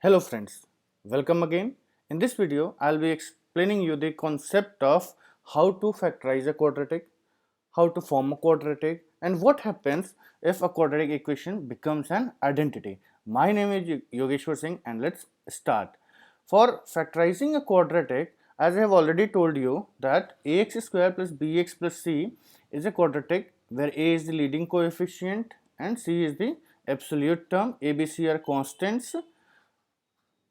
Hello friends, welcome again. In this video, I'll be explaining you the concept of how to factorize a quadratic, how to form a quadratic, and what happens if a quadratic equation becomes an identity. My name is Yogeshwar Singh and let's start. For factorizing a quadratic, as I have already told you that ax square plus bx plus c is a quadratic where a is the leading coefficient and c is the absolute term. A, B, C are constants.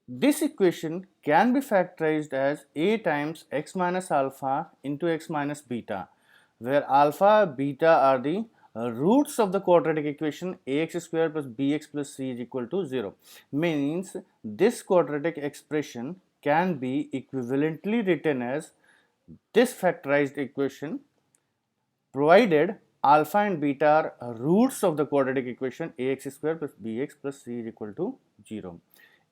This equation can be factorized as a times x minus alpha into x minus beta, where alpha, beta are the roots of the quadratic equation ax square plus bx plus c is equal to 0. Means this quadratic expression can be equivalently written as this factorized equation provided alpha and beta are roots of the quadratic equation ax square plus bx plus c is equal to 0.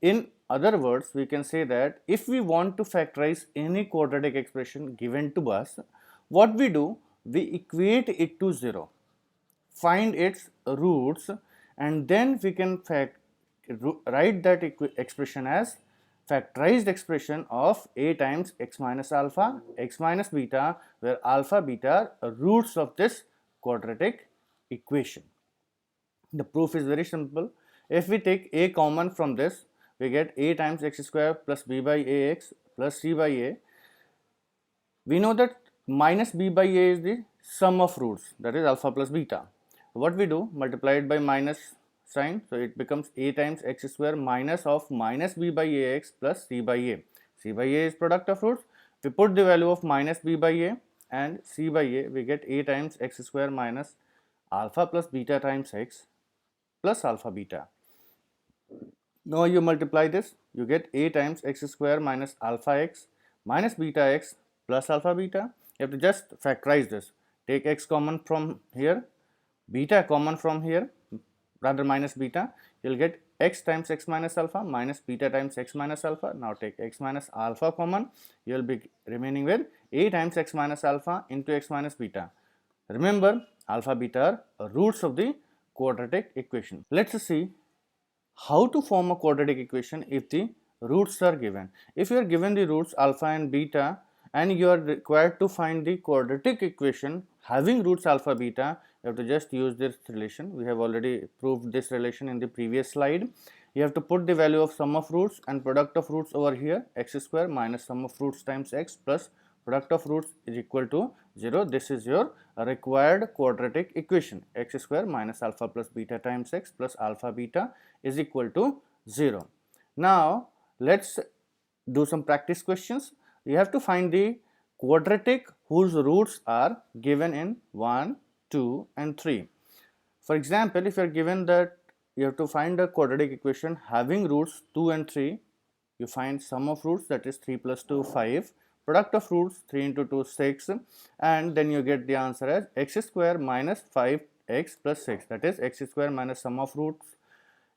In other words, we can say that if we want to factorize any quadratic expression given to us, what we do, we equate it to 0, find its roots, and then we can write that expression as factorized expression of a times x minus alpha, x minus beta, where alpha, beta are roots of this quadratic equation. The proof is very simple. If we take a common from this, we get a times x square plus b by ax plus c by a. We know that minus b by a is the sum of roots, that is alpha plus beta. What we do, multiply it by minus sign, so it becomes a times x square minus of minus b by ax plus c by a. C by a is product of roots. We put the value of minus b by a and c by a, we get a times x square minus alpha plus beta times x plus alpha beta. Now you multiply this, you get a times x square minus alpha x minus beta x plus alpha beta. You have to just factorize this. Take x common from here, beta common from here, rather minus beta. You will get x times x minus alpha minus beta times x minus alpha. Now take x minus alpha common. You will be remaining with a times x minus alpha into x minus beta. Remember, alpha beta are roots of the quadratic equation. Let's see how to form a quadratic equation if the roots are given. If you are given the roots alpha and beta and you are required to find the quadratic equation having roots alpha beta, you have to just use this relation. We have already proved this relation in the previous slide. You have to put the value of sum of roots and product of roots over here, x square minus sum of roots times x plus product of roots is equal to 0. This is your required quadratic equation, x square minus alpha plus beta times x plus alpha beta is equal to 0. Now let's do some practice questions. You have to find the quadratic whose roots are given in 1, 2 and 3. For example, if you are given that you have to find a quadratic equation having roots 2 and 3, you find sum of roots, that is 3 plus 2 5, product of roots 3 into 2 6, and then you get the answer as x square minus 5x plus 6, that is x square minus sum of roots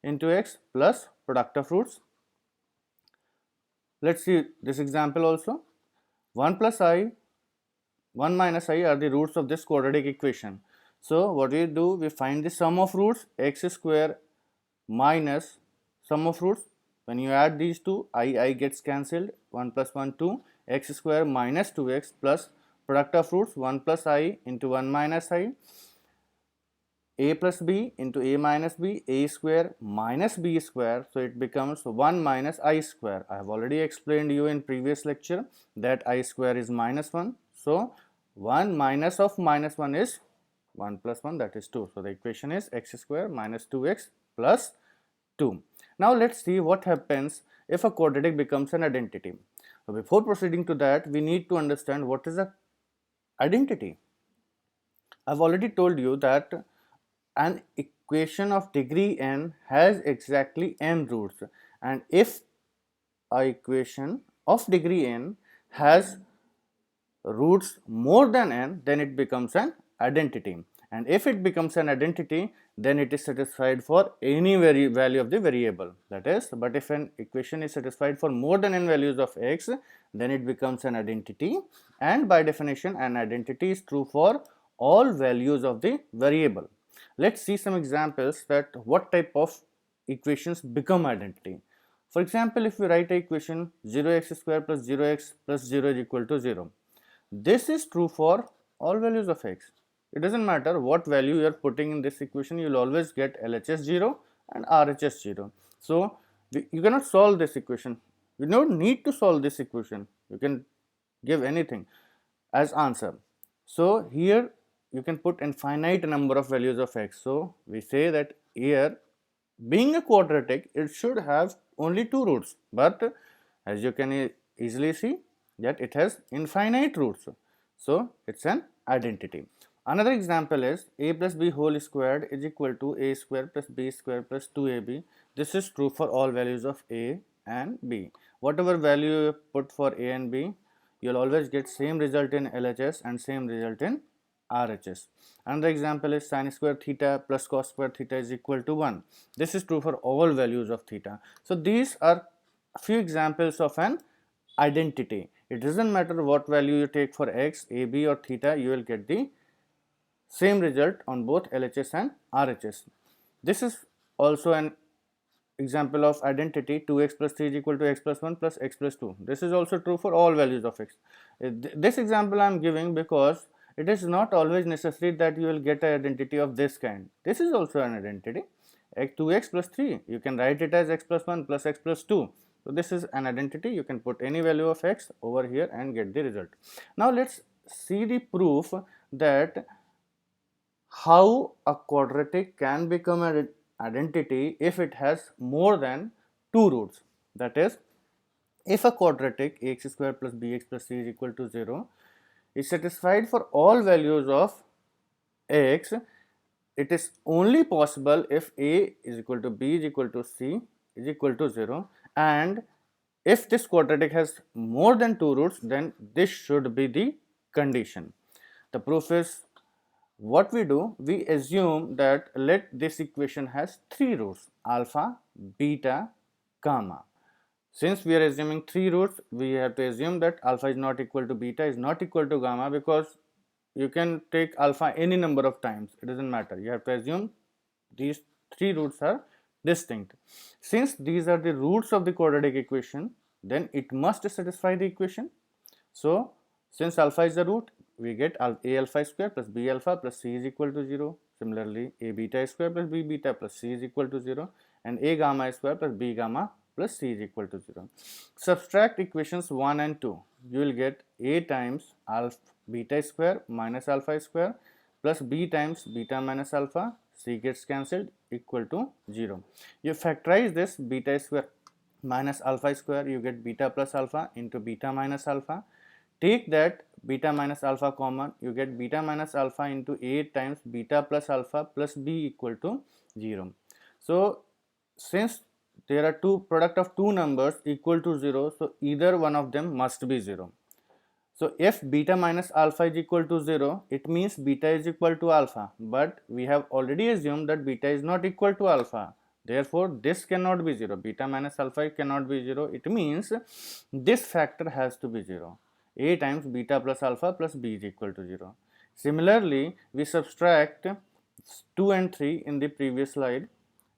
into x plus product of roots. Let's see this example also. 1 plus I, 1 minus I are the roots of this quadratic equation. So what we do, we find the sum of roots, x square minus sum of roots. When you add these two, I gets cancelled, 1 plus 1 2, x square minus 2x plus product of roots 1 plus I into 1 minus I, a plus b into a minus b, a square minus b square, so it becomes 1 minus I square. I have already explained you in previous lecture that I square is minus 1, so 1 minus of minus 1 is 1 plus 1, that is 2. So the equation is x square minus 2x plus 2. Now let's see what happens if a quadratic becomes an identity. So before proceeding to that, we need to understand what is a identity. I've already told you that an equation of degree n has exactly n roots, and if a equation of degree n has roots more than n, then it becomes an identity, and if it becomes an identity, then it is satisfied for any value of the variable, that is, but if an equation is satisfied for more than n values of x, then it becomes an identity, and by definition an identity is true for all values of the variable. Let's see some examples that what type of equations become identity. For example, if we write a equation 0x square plus 0x plus 0 is equal to 0, this is true for all values of x. It doesn't matter what value you are putting in this equation, you will always get LHS 0 and RHS 0. So you cannot solve this equation. You don't need to solve this equation. You can give anything as answer. So here you can put infinite number of values of x. So we say that here, being a quadratic, it should have only two roots, but as you can easily see that it has infinite roots. So it's an identity. Another example is a plus b whole squared is equal to a square plus b square plus 2ab. This is true for all values of a and b. Whatever value you put for a and b, you'll always get same result in LHS and same result in RHS. Another example is sin square theta plus cos square theta is equal to 1. This is true for all values of theta. So these are a few examples of an identity. It doesn't matter what value you take for x, a, b or theta, you will get the same result on both LHS and RHS. This is also an example of identity. 2x plus 3 is equal to x plus 1 plus x plus 2. This is also true for all values of x. This example I am giving because it is not always necessary that you will get an identity of this kind. This is also an identity. 2x plus 3, you can write it as x plus 1 plus x plus 2. So this is an identity. You can put any value of x over here and get the result. Now let's see the proof that how a quadratic can become an identity if it has more than two roots. That is, if a quadratic ax square plus bx plus c is equal to 0 is satisfied for all values of x, it is only possible if a is equal to b is equal to c is equal to 0, and if this quadratic has more than two roots, then this should be the condition. The proof is, what we do, we assume that let this equation has three roots, alpha, beta, gamma. Since we are assuming three roots, we have to assume that alpha is not equal to beta is not equal to gamma, because you can take alpha any number of times, it doesn't matter. You have to assume these three roots are distinct. Since these are the roots of the quadratic equation, then it must satisfy the equation. So since alpha is the root, we get a alpha square plus b alpha plus c is equal to 0. Similarly, a beta square plus b beta plus c is equal to 0, and a gamma square plus b gamma plus c is equal to 0. Subtract equations 1 and 2. You will get a times alpha beta square minus alpha square plus b times beta minus alpha, c gets cancelled, equal to 0. You factorize this beta square minus alpha square, you get beta plus alpha into beta minus alpha. Take that beta minus alpha common, you get beta minus alpha into a times beta plus alpha plus b equal to 0. So since there are two product of two numbers equal to 0, so either one of them must be 0. So if beta minus alpha is equal to 0, it means beta is equal to alpha, but we have already assumed that beta is not equal to alpha. Therefore, this cannot be 0. Beta minus alpha cannot be 0. It means this factor has to be 0. A times beta plus alpha plus b is equal to 0. Similarly, we subtract 2 and 3 in the previous slide,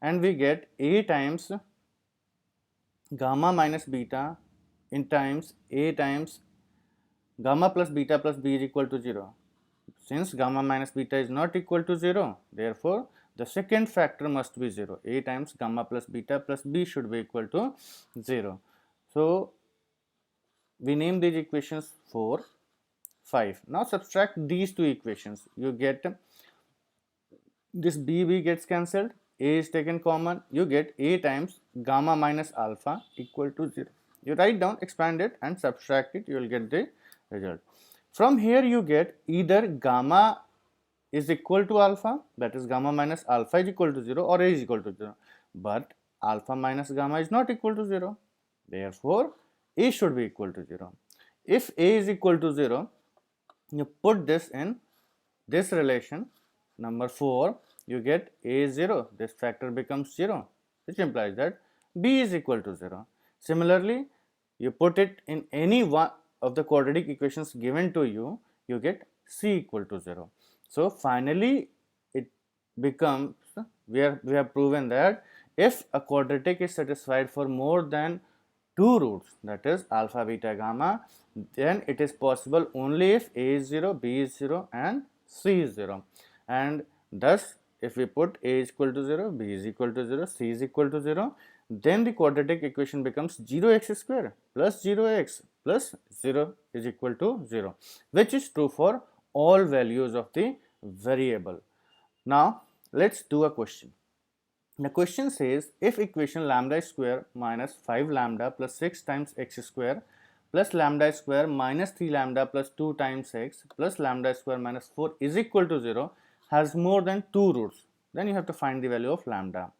and we get a times gamma minus beta in times a times gamma plus beta plus b is equal to 0. Since gamma minus beta is not equal to 0, therefore the second factor must be 0. A times gamma plus beta plus b should be equal to 0. So we name these equations 4, 5. Now subtract these two equations. You get this b gets cancelled, a is taken common, you get a times gamma minus alpha equal to 0. You write down, expand it and subtract it, you will get the result. From here you get either gamma is equal to alpha, that is gamma minus alpha is equal to 0, or a is equal to 0, but alpha minus gamma is not equal to 0. Therefore, a should be equal to 0. If a is equal to 0, you put this in this relation number 4, you get a is 0, this factor becomes 0, which implies that b is equal to 0. Similarly, you put it in any one of the quadratic equations given to you, you get c equal to 0. So finally it becomes, we have proven that if a quadratic is satisfied for more than two roots, that is alpha, beta, gamma, then it is possible only if a is 0, b is 0 and c is 0. And thus if we put a is equal to 0, b is equal to 0, c is equal to 0, then the quadratic equation becomes 0x square plus 0x plus 0 is equal to 0, which is true for all values of the variable. Now let's do a question. The question says, if equation lambda square minus 5 lambda plus 6 times x square plus lambda square minus 3 lambda plus 2 times x plus lambda square minus 4 is equal to 0 has more than 2 roots, then you have to find the value of lambda.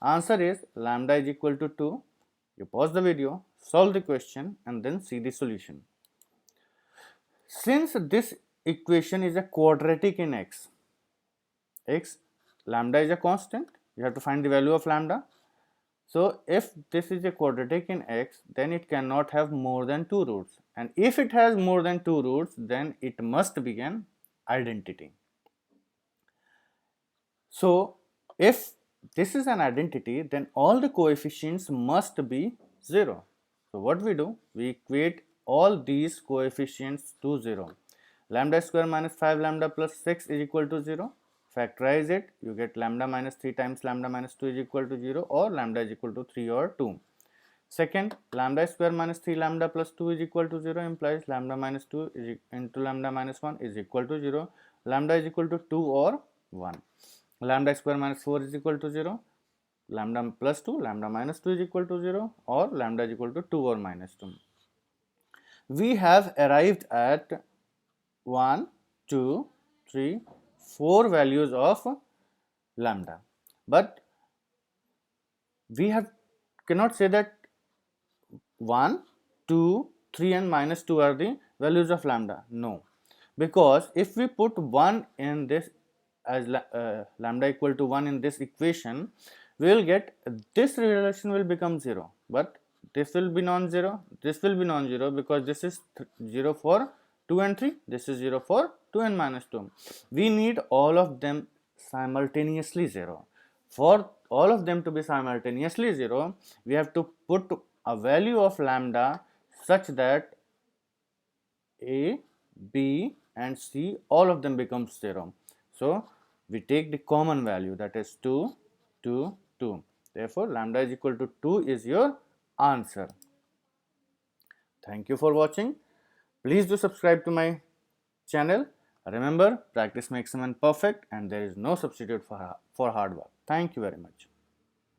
Answer is lambda is equal to 2. You pause the video, solve the question and then see the solution. Since this equation is a quadratic in x, lambda is a constant, you have to find the value of lambda. So if this is a quadratic in x, then it cannot have more than 2 roots, and if it has more than 2 roots, then it must be an identity. So if this is an identity, then all the coefficients must be 0. So what we do, we equate all these coefficients to 0. Lambda square minus 5 lambda plus 6 is equal to 0. Factorize it, you get lambda minus 3 times lambda minus 2 is equal to 0, or lambda is equal to 3 or 2. Second, lambda square minus 3 lambda plus 2 is equal to 0 implies lambda minus 2 is into lambda minus 1 is equal to 0. Lambda is equal to 2 or 1. Lambda square minus 4 is equal to 0. Lambda plus 2, lambda minus 2 is equal to 0, or lambda is equal to 2 or minus 2. We have arrived at 1, 2, 3, 4 values of lambda, but we cannot say that 1, 2, 3 and minus 2 are the values of lambda. No, because if we put 1 in this as lambda equal to 1 in this equation, we will get this relation will become 0, but this will be non-zero, this will be non-zero, because this is 0 for 2 and 3, this is 0 for 2 and minus 2. We need all of them simultaneously 0. For all of them to be simultaneously 0, we have to put a value of lambda such that a, b and c, all of them becomes 0. So we take the common value, that is 2, 2, 2. Therefore lambda is equal to 2 is your answer. Thank you for watching. Please do subscribe to my channel. Remember, practice makes someone perfect, and there is no substitute for hard work. Thank you very much.